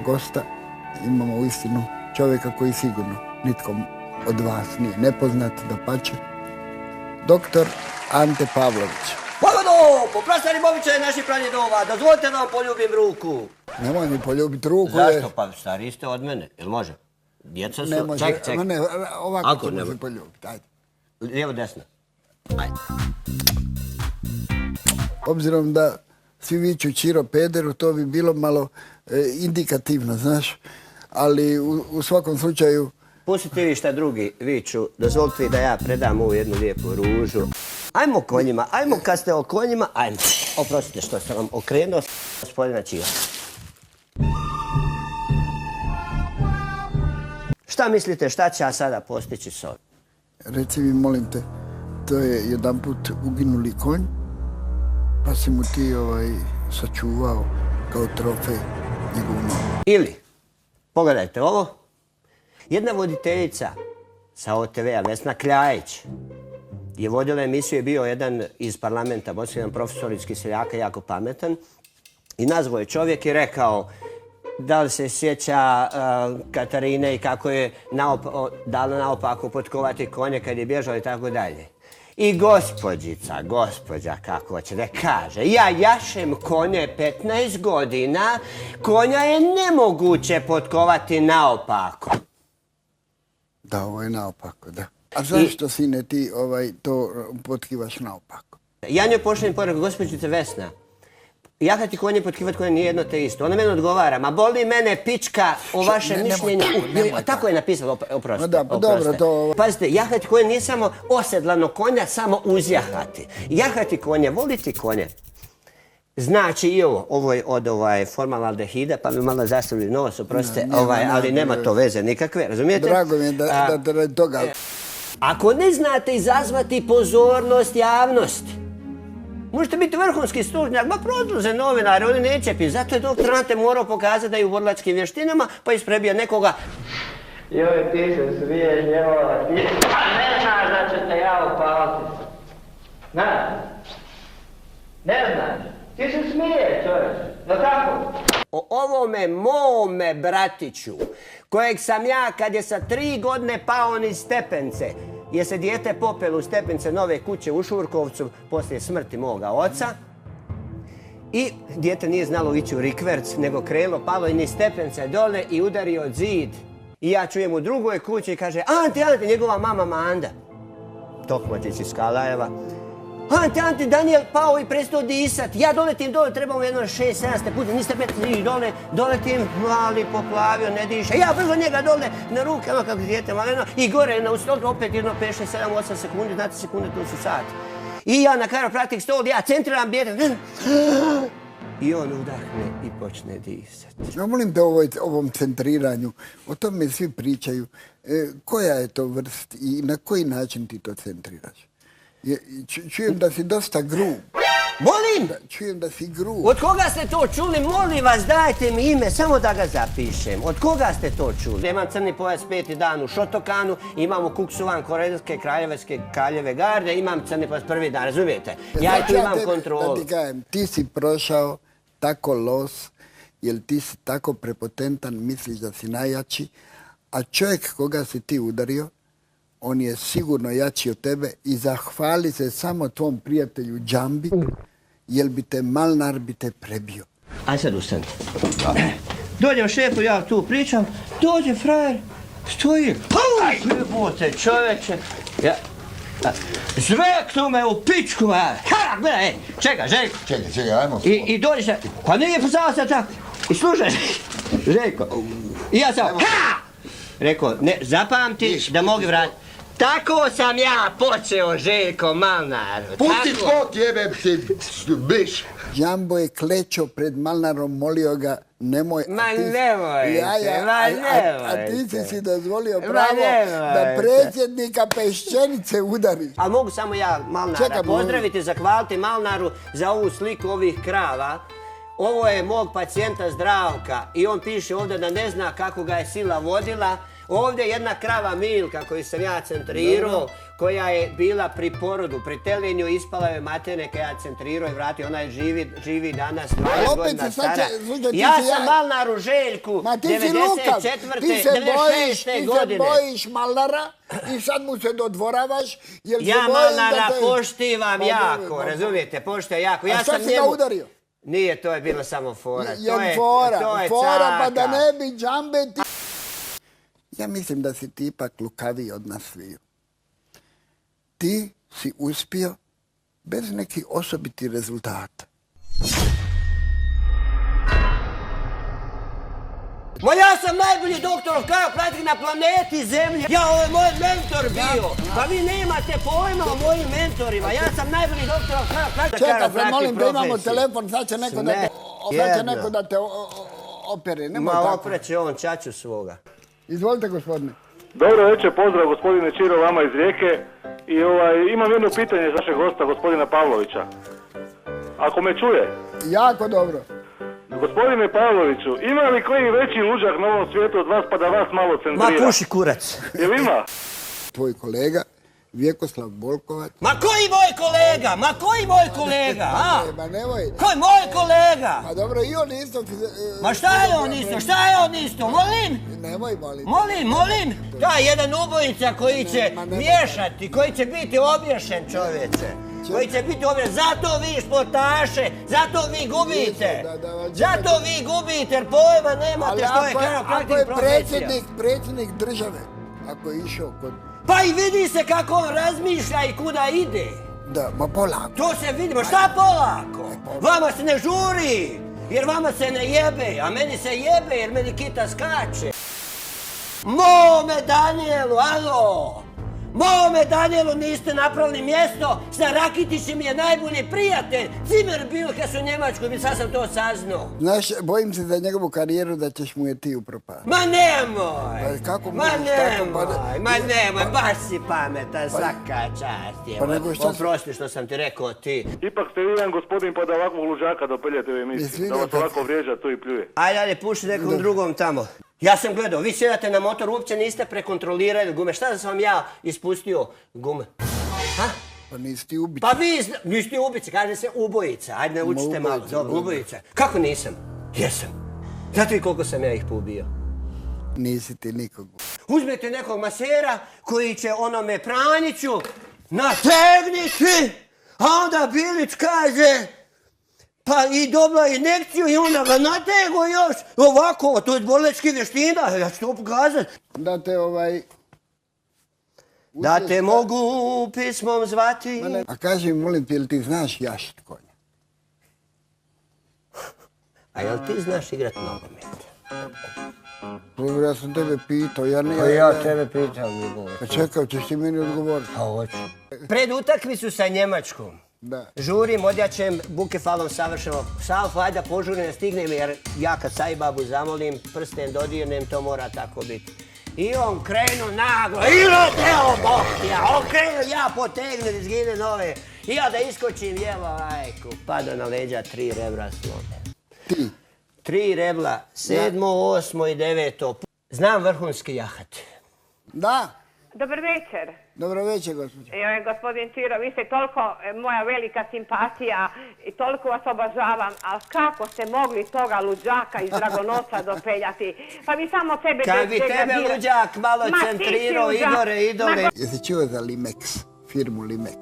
gosta. Imamo uistinu čovjeka koji sigurno nitko od vas nije nepoznat, dapače. Doktor Ante Pavlović. Pogodo, po prastarim običaju naših pradjedova, dozvolite da vam poljubim ruku. Nemoj mi poljubiti ruku. Zašto? Pa stariji ste od mene, jel može? Djeca su... Ne može, ček. ne, ovako ćemo se poljubiti, ajde. Lijevo, desno. Ajde. Obzirom da svi viču Čiro pederu, to bi bilo malo indikativno, znaš. Ali u svakom slučaju... Pustite vi šta drugi viču, dozvolite vi da ja predam ovu jednu lijepu ružu. Ajmo konjima, ajmo kad ste o konjima, ajmo. Oprostite što sam vam okrenuo, gospodina Čira. Šta mislite, šta će ja sada postići s ovim? Reci mi, molim te, to je jedanput uginuli konj, pa si mu ti sačuvao kao trofej njegovu nogu. Ili, pogledajte ovo, jedna voditeljica sa OTV-a, Vesna Kljajić, je vodila emisiju, je bio jedan iz parlamenta, jedan profesor iz Kiseljaka, jako pametan, i nazvao je čovjek i rekao da li se sjeća Katarine i kako je dala naopako potkovati konje kad je bježao i tako dalje. I gospođa kako hoće da kaže, ja jašem konje 15 godina, konja je nemoguće potkovati naopako. Da, ovo je naopako, da. A zašto, sine, ti to potkivaš naopako? Ja njoj pošaljem poruku, gospođice Vesna, ja kad ti konje potkivat konje nije jedno te isto. Ona mene odgovara, ma boli mene pička o vašem mišljenju. Tako je napisala, oprostite. Dobro, to... Pazite, jahati konje nije samo osedlano konja, samo uzjahati. Jahati konje, voliti konje. Znači i ovo je od formaldehida, pa mi malo zastavili nos, oprostite, ali nema to veze nikakve, razumijete? Drago mi je da toga... Ako ne znate izazvati pozornost javnosti, možete biti vrhunski stručnjak, ma prozlaze novinari, oni neće piti. Zato je doktor Ante morao pokazati da je u borilačkim vještinama, pa isprebija nekoga. Joj, ti se smiješ, njeva, ti ne znaš da će te ja upaliti. Ne znaš. Ti se smiješ, čovječe. No tako? O ovome mome bratiću, kojeg sam ja kad je sa 3 godine pao niz stepence, jer se dijete popelo u stepence nove kuće u Šurkovcu poslije smrti moga oca. I dijete nije znalo ići u rikverc, nego krelo palo i niz stepence dole i udario zid. I ja čujem u drugoj kući i kaže, Ante, njegova mama Manda. Tokmatić iz Kalajeva. Ante, Daniel pao i prestao disat. Ja doletim dole, trebamo jedno 6-7 puta, niste petli dole, doletim, mali, poplavio, ne diše. Ja brzo njega dole na ruke, ono kako dijete maleno, i gore na stol, opet jedno 5, 6, 7, 8 sekundi, znate sekunde, tu su sati. I ja na kraju pratim stol, ja centriram dijete, i on udahne i počne disati. Ja molim te ovom centriranju, o tome svi pričaju, koja je to vrst i na koji način ti to centriraš? Čujem da si dosta grub. Molim? Čujem da si grub. Od koga ste to čuli? Molim vas, dajte mi ime, samo da ga zapišem. Od koga ste to čuli? Imam crni pojas 5. dan u Šotokanu, imam u Kuksuvan Korejske kraljeve garde, imam crni pojas 1. dan, razumijete? Ja tu imam kontrolu. Da ti kažem, ti si prošao tako los, jer ti si tako prepotentan, misliš da si najjači, a čovjek koga si ti udario, on je sigurno jači od tebe i zahvali se samo tvom prijatelju Džambi, jer bi te Malnar bi te prebio. Aj sad ustani. Dođem šefu, ja tu pričam, dođe frajer, stoji, aj jebote čoveče. Zveknu me u pičku, gledaj, čekaj, Željko. Čekaj, ajmo. I dođe se, pa nije pozao se tako. I slušaj, Željko. I ja sam, rekao, ne, zapamti da mogu vratiti. Tako sam ja počeo, Željko Malnar. Pusti spot, jebem ti, biš. Džambo je klečao pred Malnarom, molio ga, nemoj... Ma nemojte, a ti si dozvolio pravo da predsjednika Peščenice udari. Ali mogu samo ja Malnara pozdraviti, zahvaliti Malnaru za ovu sliku ovih krava. Ovo je mog pacijenta Zdravka i on piše ovdje da ne zna kako ga je sila vodila. Ovdje jedna krava Milka koju sam ja centrirao, koja je bila pri porodu, pri telinju, ispala je materne kad ja centrirao i vratio. Ona je živi danas, 20 godina stara. Ja sam Malnaru Željku, 94. 96. godine. Ti se bojiš Malnara i sad mu se dodvoravaš. Ja Malnara poštivam jako, razumijete, poštivam jako. A šta si ga udario? Nije, to je bilo samo fora. Fora, pa da ne bi džambe ti... Ja mislim da si ti ipak lukaviji od nas sviju. Ti si uspio bez nekih osobitih rezultata. Ma ja sam najbolji doktor chiropractic na planeti Zemlji. Ovo je moj mentor bio. Pa vi nemate pojma o mojim mentorima. Ja sam najbolji doktor chiropractic. Čekaj, molim da imamo telefon, sad će neko da te opere. Ma opreće on čaču svoga. Izvolite, gospodine. Dobro večer, pozdrav gospodine Čiro, vama iz Rijeke. I imam jedno pitanje za našeg gosta, gospodina Pavlovića. Ako me čuje? Jako dobro. Gospodine Pavloviću, ima li koji veći luđak na ovom svijetu od vas pa da vas malo centrira? Ma puši kurac. Jel ima? Tvoj kolega, Vjekoslav Bolkovac. Ma koji moj kolega? Ma koji moj kolega? Ma nemoj. Koji moj kolega? Ma dobro, i on isto... Ma šta je on isto? Šta je on isto? Molim? Nemoj, molim. Molim? Da, jedan ubojica koji će miješati, koji će biti obješen, čovječe. Koji će biti obješen. Zato vi športaše, zato vi gubite. Zato vi gubite, jer pojma nemate što je chiropractic profesija. Ako je predsjednik države, ako je išao kod... Pa i vidi se kako on razmišlja i kuda ide. Da, ma polako. To se vidi, ma šta polako? Vama se ne žuri, jer vama se ne jebe, a meni se jebe jer meni kita skače. Mome Danielu, alo! Mome Danielu niste napravili mjesto, sa Rakitićem je najbolji prijatelj. Cimer bil kad su u Njemačkoj, mi sad sam to saznao. Znaš, bojim se za njegovu karijeru da ćeš mu je ti upropasti. Ma nemoj! Ma nemoj, baš si pametan, svaka čast je. Oprosti što sam ti rekao ti. Ipak ste vi jedan gospodin pa da ovakvog luđaka dopeljate u emisiju, da vas ovako vrijeđa tu i pljuje. Ajde, puši nekom drugom tamo. Ja sam gledao, vi sjedate na motor, uopće niste prekontrolirali gume. Šta sam ja ispustio gume? Pa nisi ti ubica. Pa vi nisi ti ubica, kaže se ubojica. Ajde, ne učite malo. Dobro, ubojica. Kako nisam? Jesam. Znate vi koliko sam ja ih poubio? Nisi ti nikog. Uzmete nekog masera koji će onome Pranjiću nategniti, a onda Bilić kaže... Pa i dobila injekciju i onda ga natego još ovako, to je bolečki vještina, ja ću to pokazati. Da te mogu pismom zvati. A kaži mi, molim ti, jel ti znaš jašit konja? A jel ti znaš igrat nogomet? Ja sam tebe pitao, ja tebe pitao, mi govori. Pa čekaj, ćeš ti meni odgovoriti? Pa hoću. Pred utakmicu sa Njemačkom. Da. Žurim, odjačem, bukefalom savršeno. Salfo, ajde da požurim, da stignem, jer ja kad Sajbabu zamolim, prsten dodirnem, to mora tako biti. I on krenu naglo, on krenu, ja potegnem, izgine nove. I ja da iskočim, ajku, pada na leđa, 3 rebra slome. Ti? 3 rebla, 7., 8. i 9. Znam vrhunski jahat. Da. Dobar večer. Dobro večer, gospođo. Gospodin Čiro, vi ste toliko moja velika simpatija i toliko vas obožavam, ali kako ste mogli toga luđaka iz Dragonoca dopeljati? Pa vi samo sebe... Kad bi tebe luđak malo centrirao, Idore. Jesi čuo za Limex, firmu Limex?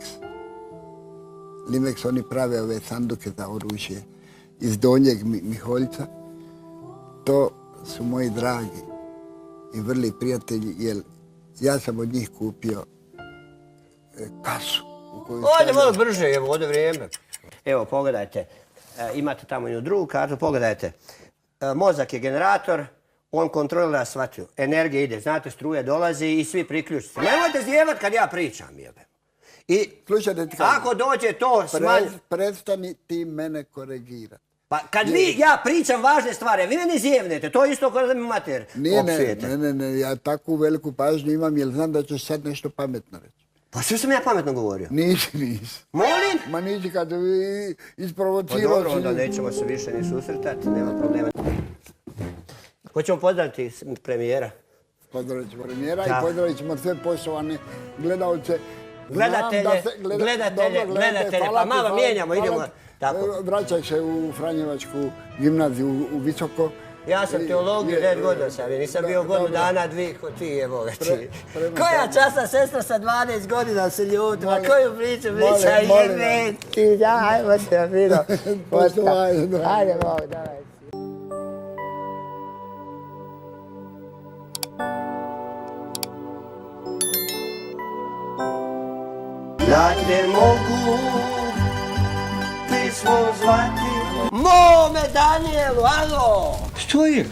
Limex, oni prave ove sanduke za oružje iz Donjeg Miholjca. To su moji dragi i vrli prijatelji, jer ja sam od njih kupio kasu. Ovdje malo brže, evo, ovdje vrijeme. Evo, pogledajte, imate tamo jednu drugu kartu, pogledajte. Mozak je generator, on kontrolira svatiju. Energija ide, znate, struja dolazi i svi priključite. Nemojte zjevat kad ja pričam, jebem. I ako dođe to smanj... Prestani ti mene korigirati. Pa kad ja pričam važne stvari, vi meni zjevnete, to je isto kao da mi mater opsujete. Ne, ja takvu veliku pažnju imam jer znam da ćeš sad nešto pametno reći. Pa sve sam ja pametno govorio. Nisi. Molim? Ma nisi kad vi isprovocirao. Pa dobro, onda nećemo se više ni susretati, nema problema. Hoćemo pozdraviti premijera. Pozdravit ćemo premijera Da. i pozdravit ćemo sve poštovane gledalce. Gledatelje, pa malo mijenjamo, idemo. Tako. Vraćaj se u Franjevačku gimnaziju u Visoko. Ja sam teologiju 9 godina sam, nisam bio godinu dana, 2 ko ti je Boga ti. Koja časna sestra sa 12 godina se ljutila, koju priča, jebe ti, ajmo se, Fino. Ajde, Bog, davaj. Ja te mogu pismo zvati. Mome Danielu, alo! Što je?